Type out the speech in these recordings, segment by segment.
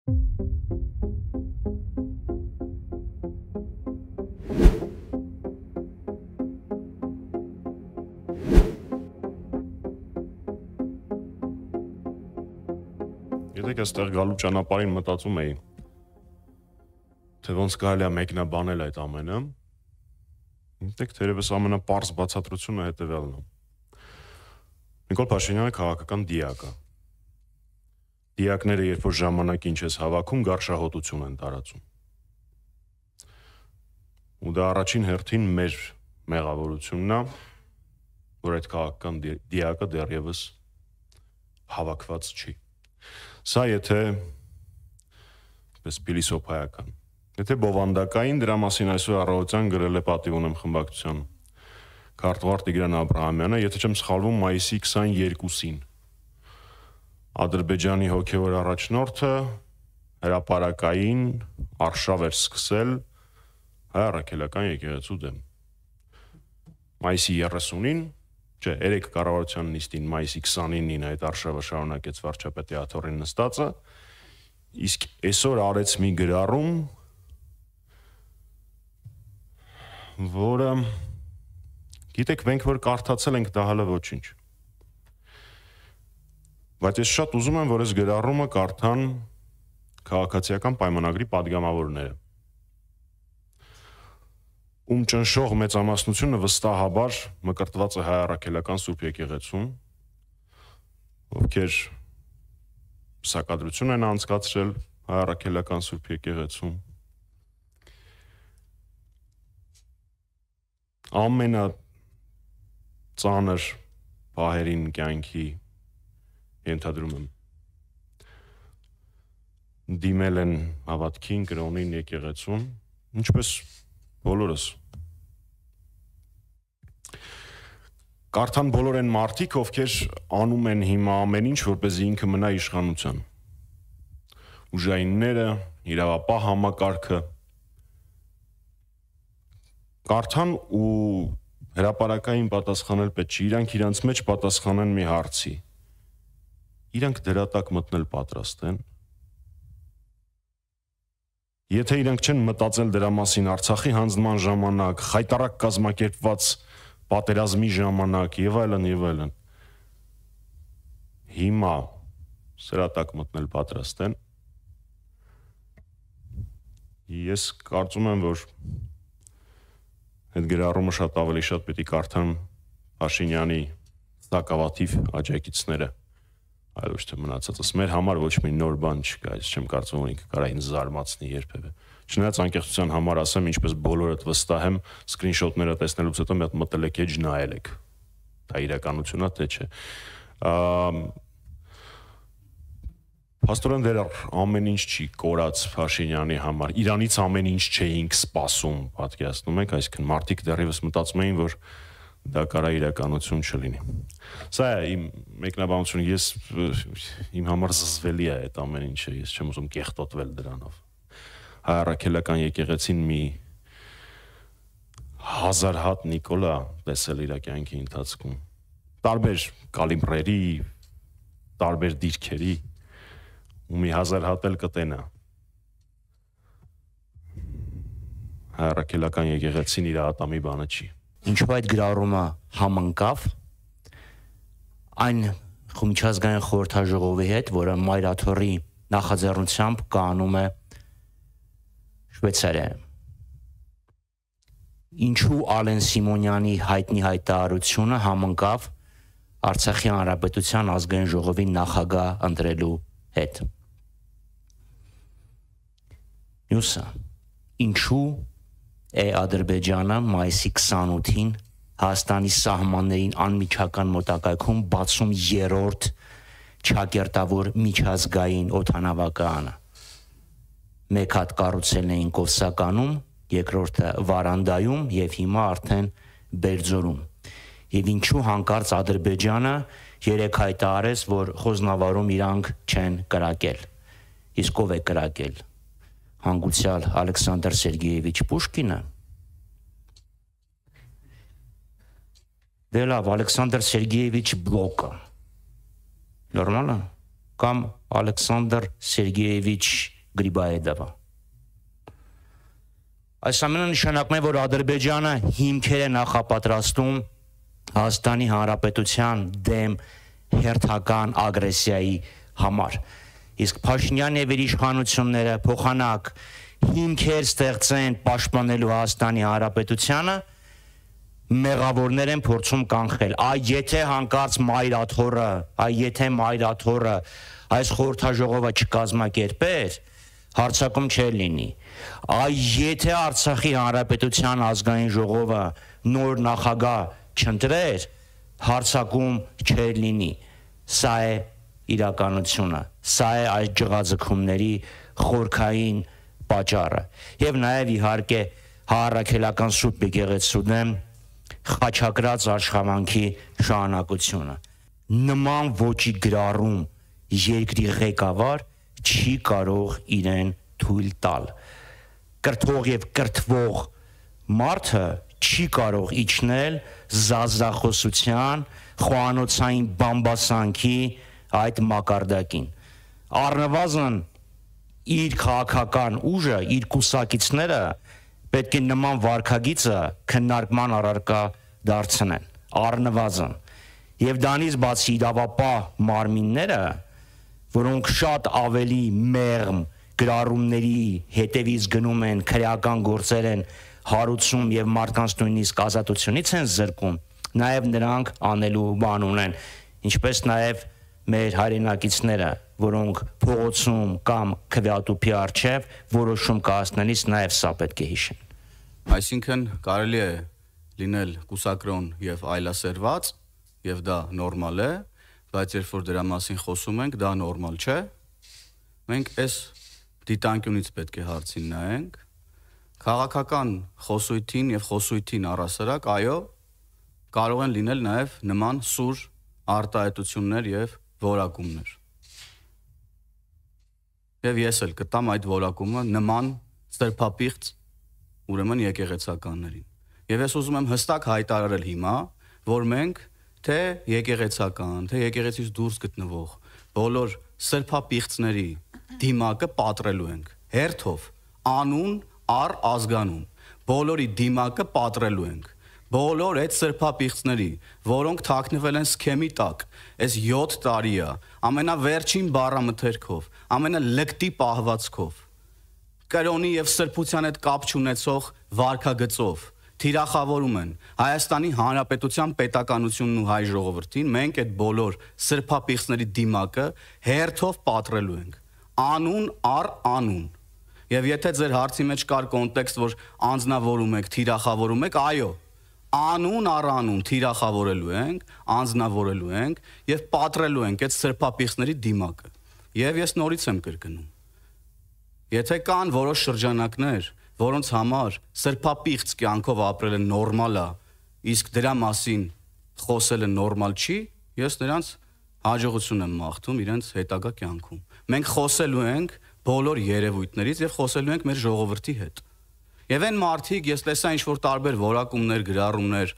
Գիտեք, այստեղ գալու ճանապարհին մտածում էի, թե ոնց կարելի է մեկնաբանել այդ ամենը։ Գիտեք, թերևս ամենապարզ բացատրությունը հետևյալն է։ Նիկոլ Փաշինյանը քաղաքական դիակ է։ Դիակները, երբ որ ժամանակին չես հավաքում, գարշահոտություն են տարածում։ Ու դա առաջին հերթին մեր մեղավորությունն է, որ այդ քաղաքական դիակը դեռևս հավաքված չի։ Սա եթե փիլիսոփայական, եթե բովանդակային, դրա մասին այսօր առավոտյան գրել է պատիվ ունեմ խմբակցության քարտուղար Տիգրան Աբրահամյանը, եթե չեմ սխալվում, մայիսի 22-ին Ադրբեջանի հոգևոր առաջնորդը հրապարակային արշավ էր սկսել հայ առաքելական եկեղեցու դեմ։ Մայիսի 30-ին, չէ, 3 կառավարության նիստին մայիսի 29-ին այդ արշավը շարունակեց վարչապետի աթոռին նստածը, իսկ այսօր արեց մի գրառում, որը, գիտեք, մենք որ կարդացել ենք, դա հələ ոչինչ։ Բայց ես շատ ուզում եմ, որ այս գրառումը կարդան քաղաքացիական պայմանագրի падգամավորները, ում ճնշող մեծամասնությունը վստահաբար մկրտված է հայ առաքելական Սուրբ եկեղեցում, ովքեր սակադրություն են անցկացրել հայ առաքելական Սուրբ եկեղեցում, ամենածանր պահերին կյանքի ենթադրում եմ դիմել են հավատքին, կրոնին, եկեղեցուն, ինչպես բոլորս։ Կարդան բոլոր են մարդիկ, ովքեր անում են հիմա ամեն ինչ, որպեսզի ինքը մնա իշխանության։ Ուժայինները, իրավապահ համակարգը, կարդան ու հրապարակային պատասխանել պետք չի, իրանք իրանց մեջ պատասխանեն մի հարցի։ Իրանք դրա տակ մտնել պատրաստ են։ Եթե իրանք չեն մտածել դրա մասին Արցախի հանձնման ժամանակ, խայտառակ կազմակերպված պատերազմի ժամանակ եւ այլն, հիմա սրա տակ մտնել պատրաստ են։ Ես կարծում եմ, որ այդ գրառումը շատ ավելի շատ պիտի կարդան Փաշինյանի սակավաթիվ աջակիցները, այլ ոչ թե մնացածս։ Մեր համար ոչ մի նոր բան չկա, ես չեմ կարծում, որ ինքը կարա ինձ զարմացնի երբևէ։ Չնայած անկեղծության համար ասեմ, ինչպես բոլորդ վստահ եմ, սկրինշոթները տեսնելուց հետո մի հատ մտել եք էջ նայել եք։ Դա իրականությունն է, թե չէ։ Փաստորեն դեռ ամեն ինչ չի կորած Փաշինյանի համար։ Իրանից ամեն ինչ չէինք սպասում, պատկերացնում եք, այսինքն մարդիկ դեռևս մտածում էին, որ դա կարա իրականություն չլինի։ Սա է իմ մեկնաբանությունը, ես իմ համար զզվելի է այդ ամեն ինչը, ես չեմ ուզում կեղտոտվել դրանով։ Հայ առաքելական եկեղեցին մի 1000 հատ Նիկոլա տեսել իր կյանքի ընթացքում։ Տարբեր կալիբրերի, տարբեր դիրքերի, ու մի 1000 հատ էլ կտենա։ Հայ առաքելական եկեղեցին իր ատամի բանը չի։ Ինչու այդ գրառումը համընկավ այն միջազգային խորհրդաժողովի հետ, որը Մայր աթոռի նախաձեռնությամբ կանում է Շվեյցարիայում։ Ինչու Ալեն Սիմոնյանի հայտնի հայտարարությունը համընկավ Արցախի հանրապետության ազգային ժողովի նախագահ ընտրելու հետ։ Մյուսը, ինչու է Ադրբեջանը մայիսի 28-ին Հայաստանի սահմաններին անմիջական մոտակայքում բացում 3-րդ ճակերտավոր միջազգային օդանավակայանը։ Մեկ հատ կառուցել էին Կովսականում, երկրորդը Վարանդայում եւ հիմա արդեն Բերձորում։ Եվ ինչու հանկարծ Ադրբեջանը 3 հայտարարեց, որ Խոզնավարում իրանք չեն կրակել։ Իսկ ով է կրակել։ Հանգուցյալ Ալեքսանդր Սերգեևիչ Պուշկինը։ Դե լավ, Ալեքսանդր Սերգեևիչ Բլոկը։ Նորմալ է։ Կամ Ալեքսանդր Սերգեևիչ Գրիբաեդովը։ Այս ամենը նշանակում է, որ Ադրբեջանը հիմքեր է նախապատրաստում Հայաստանի Հանրապետության դեմ հերթական ագրեսիայի համար։ Իսկ Փաշինյանն եւ իր իշխանությունները փոխանակ հիմքեր ստեղծեն պաշտպանելու Հայաստանի Հանրապետությանը, մեղավորներ են փորձում կանխել։ Եթե հանկարծ եթե Մայրաթորը այս խորհրդաժողովը չկազմակերպեր, հարձակում չէր լինի։ Եթե Արցախի Հանրապետության ազգային ժողովը նոր նախագահ չընտրեր, հարձակում չէր լինի։ Սա է իրականությունը, սա է այս ջղաձգումների խորքային պատճառը։ Եվ նաև իհարկե Առաքելական Սուրբ Եկեղեցու դեմ խաչակրած աշխատանքի շարունակությունը։ Նման ոճի գրառում երկրի ղեկավար չի կարող իրեն թույլ տալ։ Կրթող եւ կրթվող մարդը չի կարող իջնել զազախոսության, խոհանոցային բամբասանքի այդ մակարդակին։ Առնվազն իր քաղաքական ուժը, իր կուսակիցները պետք է նման վարքագիծը քննարկման առարկա դարձնեն, առնվազն։ Եվ դրանից բացի իրավապահ մարմինները, որոնք շատ ավելի մեղմ գրառումների հետևից գնում են, քրեական գործեր են հարուցում եւ մարդկանց նույնիսկ ազատությունից են զրկում, նաեւ նրանք անելու բան ունեն, ինչպես նաեւ մեր հայրենակիցները, որոնք փողոցում կամ քվեատուփի առջև որոշում կայացնելիս նաեւ սա պետք է հիշեն։ Այսինքն կարելի է լինել կուսակրոն եւ այլասերված, եւ դա նորմալ է, բայց երբ որ դրա մասին խոսում ենք, դա նորմալ չէ։ Մենք այս դիտանկյունից պետք է հարցին նայենք։ Քաղաքական խոսույթին եւ խոսույթին առասարակ, այո, կարող են լինել նաեւ նման սուր արտահայտություններ եւ որակումներ։ Եվ ես էլ կտամ այդ որակումը նման սրբապիղծ ուրեմն եկեղեցականներին։ Եվ ես ուզում եմ հստակ հայտարարել հիմա, որ մենք թե եկեղեցական, թե եկեղեցից դուրս գտնվող բոլոր սրբապիղծների դիմակը պատրելու ենք, հերթով, անուն առ ազգանուն, բոլորի դիմակը պատրելու ենք, բոլոր այդ սրբապիղծների, որոնք թաքնվել են սքեմի տակ, այս 7 տարի է, ամենավերջին բառամթերքով, ամենալկտի պահվածքով, կրոնի եւ սրբության հետ կապ չունեցող վարքագծով, թիրախավորում են Հայաստանի Հանրապետության պետականությունն ու հայ ժողովրդին, մենք այդ բոլոր սրբապիղծների դիմակը հերթով պատրելու ենք, անուն առ անուն։ Եվ եթե ձեր հարցի մեջ կար կոնտեքստ, որ անձնավորում եք, թիրախավորում եք, այո, անուն առ անուն թիրախավորելու ենք, անձնավորելու ենք եւ պատրելու ենք այդ սրբապիղծների դիմակը։ Եվ ես նորից եմ կրկնում։ Եթե կան որոշ շրջանակներ, որոնց համար սրբապիղծ կյանքով ապրելը նորմալ է, իսկ դրա մասին խոսելը նորմալ չի, ես նրանց հաջողություն եմ մաղթում իրենց հետագա կյանքում։ Մենք խոսելու ենք բոլոր երևույթներից եւ խոսելու ենք մեր ժողովրդի հետ։ Եվ այն մարդիկ, ես տեսա ինչ-որ տարբեր որակումներ, գրառումներ,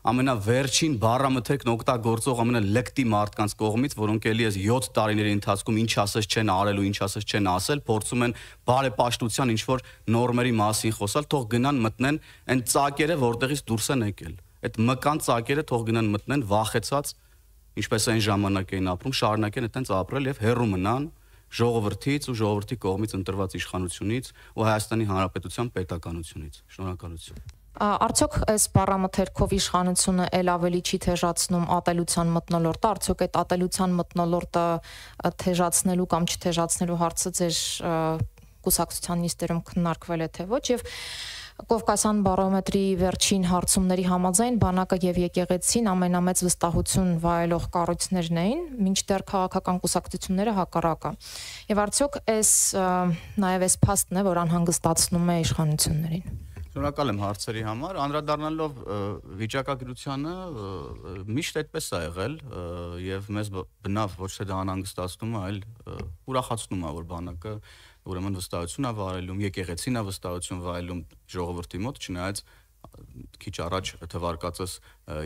ամենավերջին բառամթերքն օգտագործող ամենալկտի մարդկանց կողմից, որոնք էլի այս 7 տարիների ընթացքում ինչ ասես չեն արել ու ինչ ասես չեն ասել, փորձում են բարեպաշտության ինչ-որ նորմերի մասին խոսալ, թող գնան մտնեն այն ծակերը, որտեղից դուրս են եկել։ Այդ մկան ծակերը թող գնան մտնեն վախեցած, ինչպես այն ժամանակ էին ապրում, շարունակեն այդտենց ապրել եւ հեռու մնան ժողովրդից ու ժողովրդի կողմից ընտրված իշխանությունից ու Հայաստանի Հանրապետության պետականությունից։ Շնորհակալություն։ Արդյոք այս բառամթերքով իշխանությունը ել ավելի չի թեժացնում ատելության մթնոլորտը, արդյոք այդ ատելության մթնոլորտը թեժացնելու կամ չթեժացնելու հարցը ձեր կուսակցության նիստերում քննարկվել է թե ոչ, եւ Կովկասյան բարոմետրի վերջին հարցումների համաձայն բանակը եւ եկեղեցին ամենամեծ վստահություն վայելող կառույցներն էին, մինչդեռ քաղաքական կուսակցությունները հակառակը։ Եվ արդյոք այս նաեւ այս փաստն է, որ անհանգստացնում է իշխանություններին։ Շնորհակալ եմ հարցերի համար, անդրադառնալով վիճակագրությանը միշտ այդպես է եղել եւ մեզ բնավ ոչ թե դա անհանգստացնում է, այլ ուրախացնում է, որ բանակը ուրեմն վստահություն է վայելում, եկեղեցին է վստահություն վայելում ժողովրդի մոտ, չնայած քիչ առաջ թվարկածս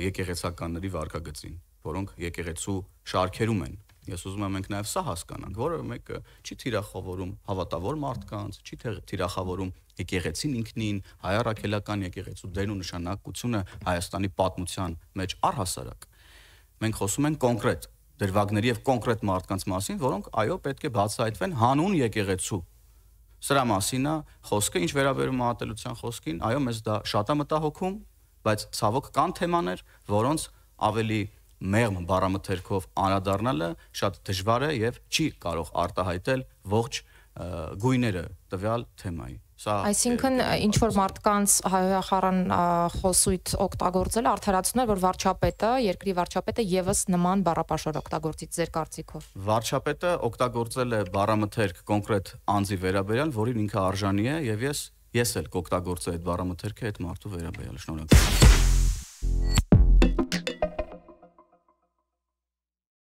եկեղեցականների վարկագծին, որոնք եկեղեցու շարքերում են Ես ուզում եմ մենք նաև սա հասկանանք, որը մեկը չի թիրախավորում հավատավոր մարդկանց, չի թիրախավորում եկեղեցին ինքնին, հայ առաքելական եկեղեցու դերն ու նշանակությունը Հայաստանի պատմության մեջ առհասարակ։ Մենք խոսում ենք կոնկրետ դրվագների եւ կոնկրետ մարդկանց մասին, որոնք այո պետք է բացահայտվեն հանուն եկեղեցու։ Սրա մասին է խոսքը, ինչ վերաբերում է ատելության խոսքին, այո մեզ դա շատ է մտահոգում, բայց ցավոք կան թեմաներ, որոնց ավելի մեղմ բառամթերքով անդրադառնալը շատ դժվար է եւ չի կարող արտահայտել ողջ գույները տվյալ թեմայի։ Այսինքն ինչ որ մարդկանց հայոյախառն խոսույթ օգտագործելը արդարացնում է, որ վարչապետը, երկրի վարչապետը եւս նման բառապաշար օգտագործի ձեր կարծիքով։ Վարչապետը օգտագործել է բառամթերք կոնկրետ անձի վերաբերյալ, որին ինքը արժանի է եւ ես էլ կօգտագործեի այդ բառամթերքը այդ մարդու վերաբերյալ։ Շնորհակալ եմ։